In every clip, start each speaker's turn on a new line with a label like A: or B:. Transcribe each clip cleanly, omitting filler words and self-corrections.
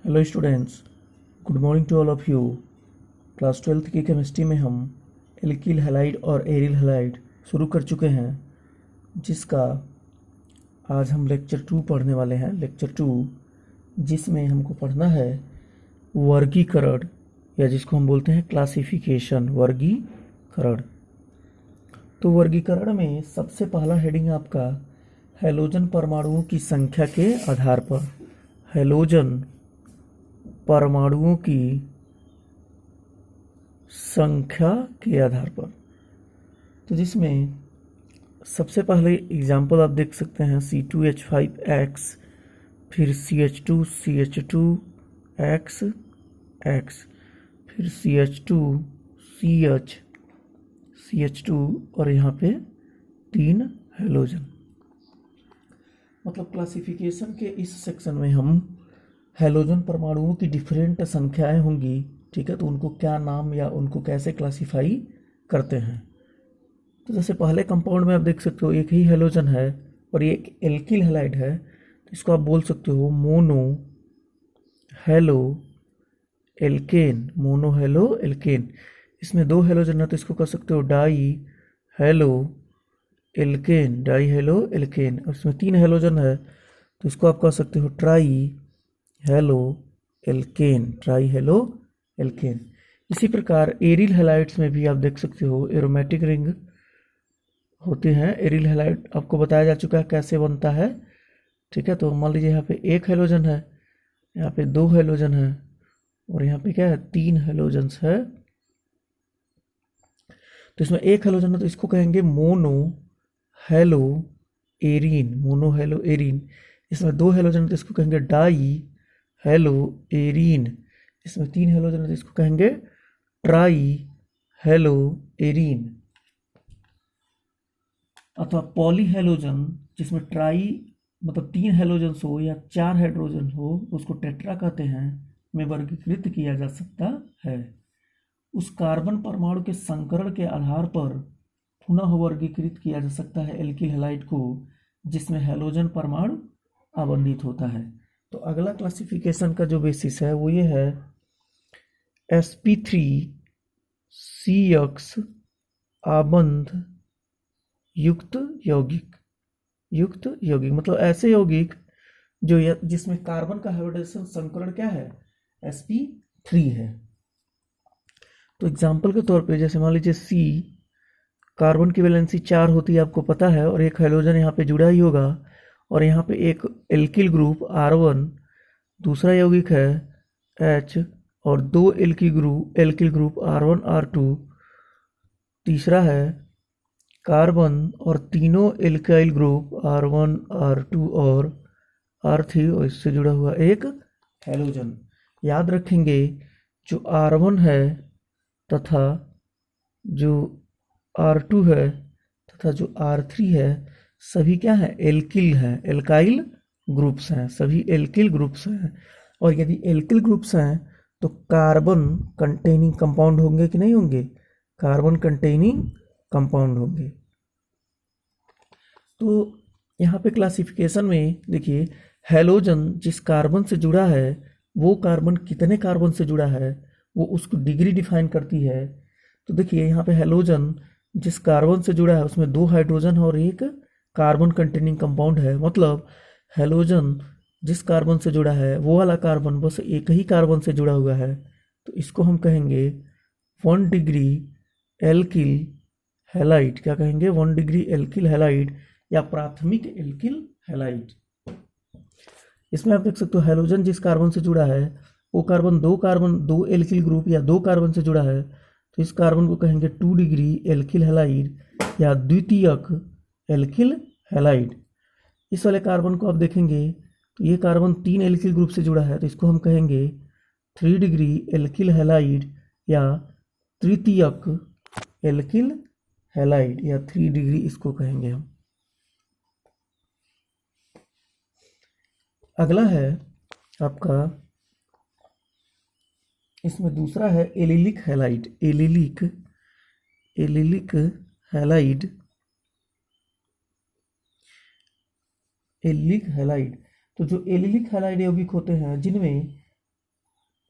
A: Hello students, good morning to all of you. Class 12th की chemistry में हम alkyl halide और aryl halide शुरू कर चुके हैं, जिसका आज हम लेक्चर 2 पढ़ने वाले हैं। लेक्चर 2 जिसमें हमको पढ़ना है वर्गीकरण, या जिसको हम बोलते हैं क्लासिफिकेशन, वर्गीकरण। तो वर्गीकरण में सबसे पहला हेडिंग आपका हैलोजन परमाणुओं की संख्या के आधार पर, हैलोजन परमाणुओं की संख्या के आधार पर। तो जिसमें सबसे पहले एग्जाम्पल आप देख सकते हैं C2H5X, फिर CH2CH2X, फिर CH2CH2 और यहाँ पे 3 हैलोजन। मतलब क्लासिफिकेशन के इस सेक्शन में हम हैलोजन परमाणुओं की डिफरेंट संख्याएं होंगी, ठीक है। तो उनको क्या नाम या उनको कैसे क्लासिफाई करते हैं। तो जैसे पहले कंपाउंड में आप देख सकते हो एक ही हैलोजन है और ये एक एल्किल हैलाइड है, तो इसको आप बोल सकते हो mono halo alkane, mono halo alkane. इसमें 2 हैलोजन है तो इसको कह सकते हो die halo alkane, die halo alkane. और इसमें 3 हैलोजन है तो इसको आप कह सकते हो try halo alkane, try halo alkane. इसी प्रकार एरिल हैलाइड्स में भी आप देख सकते हो एरोमेटिक रिंग होते हैं। एरिल हैलाइड आपको बताया जा चुका है कैसे बनता है, ठीक है। तो मान लीजिए यहाँ पे 1 हैलोजन है, यहाँ पे 2 हैलोजन है और यहाँ पे क्या है 3 हैलोजन्स है। तो इसमें 1 हैलोजन है तो इसको कहेंगे mono hello arene, mono hello arene. इसमें 2 हैलोजन है तो इसको कहेंगे डाई हेलो एरीन। इसमें 3 हैलोजन है तो इसको कहेंगे ट्राई हेलो एरीन। अथवा पॉली हैलोजन, जिसमें ट्राई मतलब 3 हैलोजन हो या 4 हाइड्रोजन हो, उसको टेट्रा कहते हैं, में वर्गीकृत किया जा सकता है। उस कार्बन परमाणु के संकरण के आधार पर पुनः वर्गीकृत किया जा सकता है एल्किल हैलाइड को, जिसमें हैलोजन परमाणु आवंटित होता है। तो अगला क्लासिफिकेशन का जो बेसिस है वो ये है sp3CX आबंध युक्त यौगिक। युक्त यौगिक मतलब ऐसे यौगिक जो जिसमें कार्बन का हाइब्रिडाइजेशन संकरण क्या है, sp3 है। तो एग्जाम्पल के तौर पे जैसे मान लीजिए C, कार्बन की वैलेंसी 4 होती है आपको पता है, और एक हाइड्रोजन यहाँ पे जुड़ा ही होगा, और यहाँ पे एक एल्किल ग्रुप R1, दूसरा यौगिक है H, और 2 एल्किल ग्रुप R1 R2, तीसरा है कार्बन और तीनों एल्काइल ग्रुप R1 R2 और R3, और इससे जुड़ा हुआ एक हैलोजन। याद रखेंगे जो R1 है तथा जो R2 है तथा जो R3 है, सभी क्या है, एल्किल हैं, एल्काइल ग्रुप्स हैं, सभी एल्किल ग्रुप्स हैं। और यदि एल्किल ग्रुप्स हैं तो कार्बन कंटेनिंग कंपाउंड होंगे कि नहीं होंगे, कार्बन कंटेनिंग कंपाउंड होंगे। तो यहाँ पे क्लासिफिकेशन में देखिए हैलोजन जिस कार्बन से जुड़ा है, वो कार्बन कितने कार्बन से जुड़ा है वो उसको डिग्री डिफाइन करती है। तो देखिए यहाँ पे हैलोजन जिस कार्बन से जुड़ा है उसमें 2 हाइड्रोजन और एक कार्बन कंटेनिंग कंपाउंड है। मतलब हैलोजन जिस कार्बन से जुड़ा है वो वाला कार्बन बस एक ही कार्बन से जुड़ा हुआ है, तो इसको हम कहेंगे 1 डिग्री एल्किल हैलाइड। क्या कहेंगे, 1 डिग्री एल्किल हैलाइड या प्राथमिक एल्किल हैलाइड। इसमें आप देख सकते हो हैलोजन जिस कार्बन से जुड़ा है वो कार्बन 2 एल्किल ग्रुप या 2 कार्बन से जुड़ा है, तो इस कार्बन को कहेंगे 2 डिग्री एल्किल हैलाइड या द्वितीयक एल्किल हैलाइड। इस वाले कार्बन को आप देखेंगे तो ये कार्बन 3 एल्किल ग्रुप से जुड़ा है, तो इसको हम कहेंगे 3 डिग्री एल्किल हैलाइड या तृतीयक एल्किल हैलाइड, या 3 डिग्री इसको कहेंगे हम। अगला है आपका, इसमें दूसरा है allylic halide. Allylic halide, allylic halide. तो जो एलिलिक हैलाइड यौगिक होते हैं जिनमें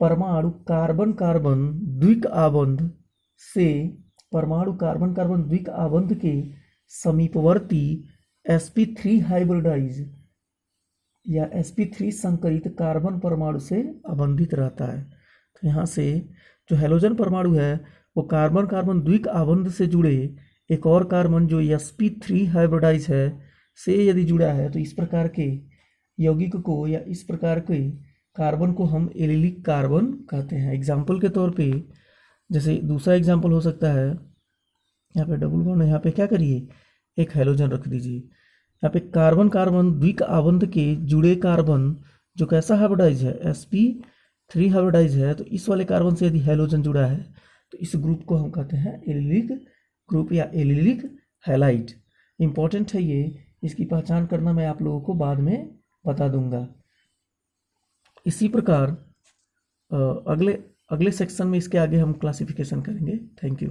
A: परमाणु कार्बन कार्बन द्विक आबंध से परमाणु कार्बन कार्बन द्विक आबंध के समीपवर्ती sp3 हाइब्रिडाइज या sp3 संकरित कार्बन परमाणु से आबंधित रहता है। तो यहाँ से जो हैलोजन परमाणु है वो कार्बन कार्बन द्विक आबंध से जुड़े एक और कार्बन जो sp3 हाइब्रिडाइज है से यदि जुड़ा है तो इस प्रकार के यौगिक को या इस प्रकार के कार्बन को हम एलिलिक कार्बन कहते हैं। एग्जाम्पल के तौर पे जैसे दूसरा एग्जाम्पल हो सकता है, यहाँ पे डबल बॉन्ड, यहाँ पे क्या करिए एक हैलोजन रख दीजिए। यहाँ पे कार्बन कार्बन द्विक आबंध के जुड़े कार्बन जो कैसा हाइब्रिडाइज है sp3 हाइब्रिडाइज है, तो इस वाले कार्बन से यदि हैलोजन जुड़ा है तो इस ग्रुप को हम कहते हैं एलिलिक ग्रुप या एलिलिक हैलाइड। इंपॉर्टेंट है ये, इसकी पहचान करना मैं आप लोगों को बाद में बता दूंगा। इसी प्रकार अगले सेक्शन में इसके आगे हम क्लासिफिकेशन करेंगे। Thank you.